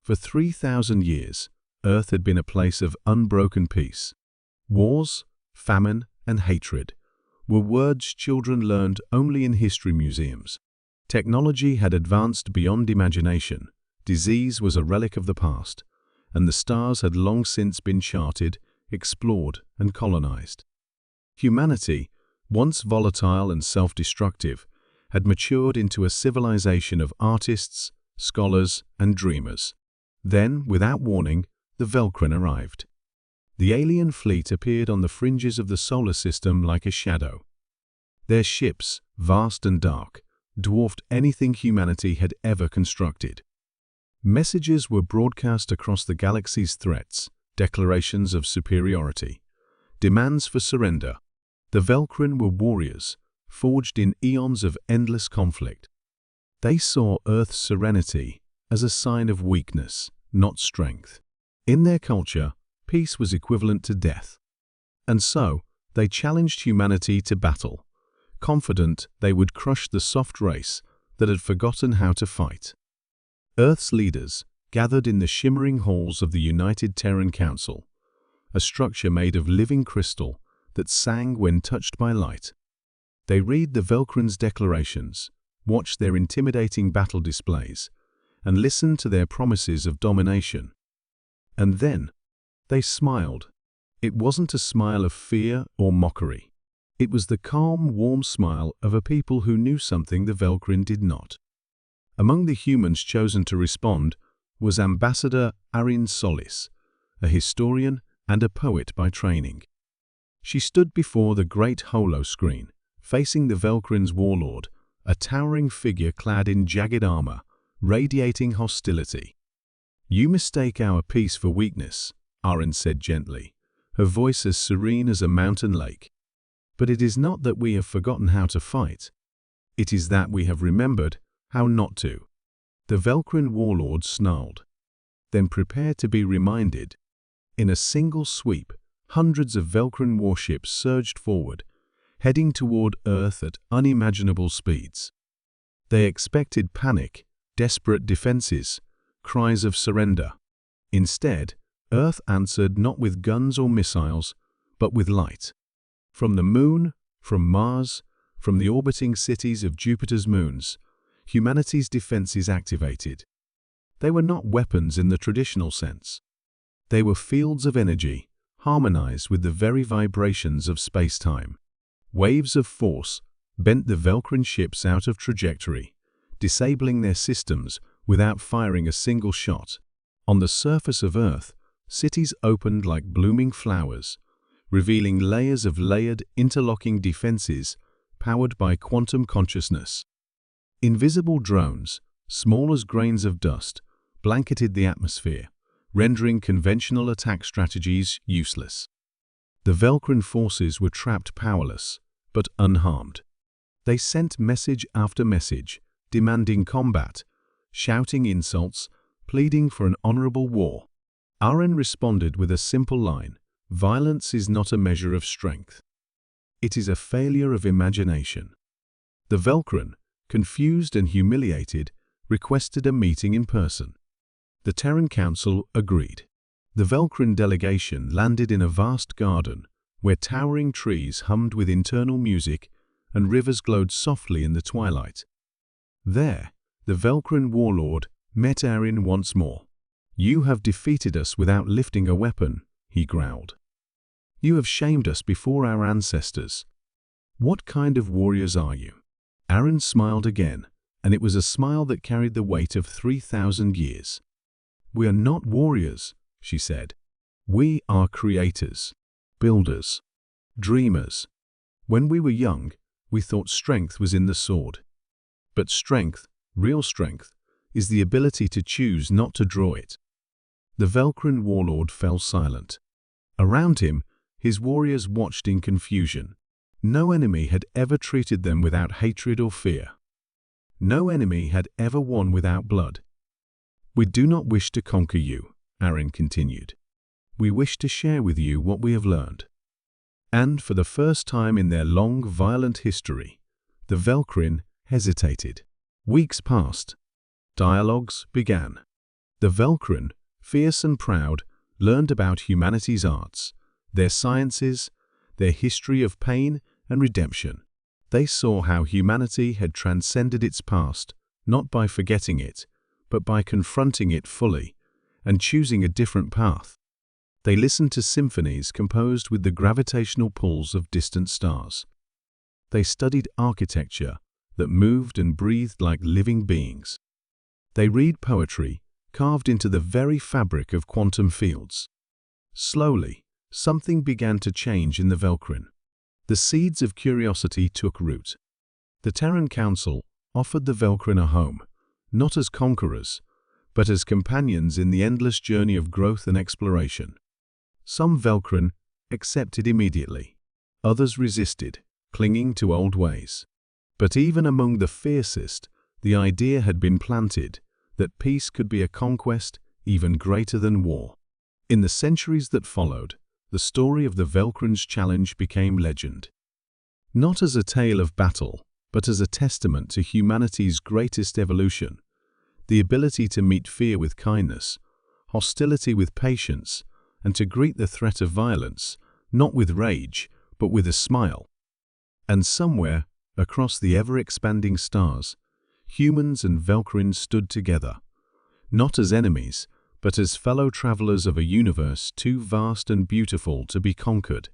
For 3,000 years, Earth had been a place of unbroken peace. Wars, famine, and hatred were words children learned only in history museums. Technology had advanced beyond imagination, disease was a relic of the past, and the stars had long since been charted, explored, and colonized. Humanity, once volatile and self-destructive, had matured into a civilization of artists, scholars, and dreamers. Then, without warning, the Velkrin arrived. The alien fleet appeared on the fringes of the solar system like a shadow. Their ships, vast and dark, dwarfed anything humanity had ever constructed. Messages were broadcast across the galaxy's threats, declarations of superiority, demands for surrender. The Velkrin were warriors, forged in eons of endless conflict. They saw Earth's serenity as a sign of weakness, not strength. In their culture, peace was equivalent to death. And so, they challenged humanity to battle, confident they would crush the soft race that had forgotten how to fight. Earth's leaders gathered in the shimmering halls of the United Terran Council, a structure made of living crystal that sang when touched by light. They read the Velkrin's declarations, watched their intimidating battle displays, and listened to their promises of domination. And then, they smiled. It wasn't a smile of fear or mockery. It was the calm, warm smile of a people who knew something the Velkrin did not. Among the humans chosen to respond was Ambassador Arin Solis, a historian and a poet by training. She stood before the great holo screen, facing the Velkrin's warlord, a towering figure clad in jagged armor, radiating hostility. "You mistake our peace for weakness," Arin said gently, her voice as serene as a mountain lake. "But it is not that we have forgotten how to fight. It is that we have remembered how not to." The Velkrin warlord snarled, then prepared to be reminded. In a single sweep, hundreds of Velkrin warships surged forward, heading toward Earth at unimaginable speeds. They expected panic, desperate defenses, cries of surrender. Instead, Earth answered not with guns or missiles, but with light. From the Moon, from Mars, from the orbiting cities of Jupiter's moons, humanity's defenses activated. They were not weapons in the traditional sense. They were fields of energy, harmonized with the very vibrations of space-time. Waves of force bent the Velkrin ships out of trajectory, disabling their systems without firing a single shot. On the surface of Earth, cities opened like blooming flowers, revealing layers of layered, interlocking defenses powered by quantum consciousness. Invisible drones, small as grains of dust, blanketed the atmosphere, rendering conventional attack strategies useless. The Velkrin forces were trapped powerless, but unharmed. They sent message after message, demanding combat, shouting insults, pleading for an honorable war. Arin responded with a simple line: "Violence is not a measure of strength. It is a failure of imagination." The Velkrin, confused and humiliated, requested a meeting in person. The Terran Council agreed. The Velkrin delegation landed in a vast garden where towering trees hummed with internal music and rivers glowed softly in the twilight. There, the Velkrin warlord met Arin once more. "You have defeated us without lifting a weapon," he growled. "You have shamed us before our ancestors. What kind of warriors are you?" Arin smiled again, and it was a smile that carried the weight of 3,000 years. "We are not warriors," she said. "We are creators, builders, dreamers. When we were young, we thought strength was in the sword. But strength, real strength, is the ability to choose not to draw it." The Velkrin warlord fell silent. Around him, his warriors watched in confusion. No enemy had ever treated them without hatred or fear. No enemy had ever won without blood. "We do not wish to conquer you," Arin continued. "We wish to share with you what we have learned." And for the first time in their long, violent history, the Velkrin hesitated. Weeks passed. Dialogues began. The Velkrin, fierce and proud, learned about humanity's arts, their sciences, their history of pain and redemption. They saw how humanity had transcended its past, not by forgetting it, but by confronting it fully and choosing a different path. They listened to symphonies composed with the gravitational pulls of distant stars. They studied architecture that moved and breathed like living beings. They read poetry carved into the very fabric of quantum fields. Slowly, something began to change in the Velkrin. The seeds of curiosity took root. The Terran Council offered the Velkrin a home, not as conquerors, but as companions in the endless journey of growth and exploration. Some Velkrin accepted immediately. Others resisted, clinging to old ways. But even among the fiercest, the idea had been planted that peace could be a conquest even greater than war. In the centuries that followed, the story of the Velkrin's challenge became legend. Not as a tale of battle, but as a testament to humanity's greatest evolution, the ability to meet fear with kindness, hostility with patience, and to greet the threat of violence, not with rage, but with a smile. And somewhere, across the ever-expanding stars, humans and Velkrin stood together, not as enemies, but as fellow travelers of a universe too vast and beautiful to be conquered.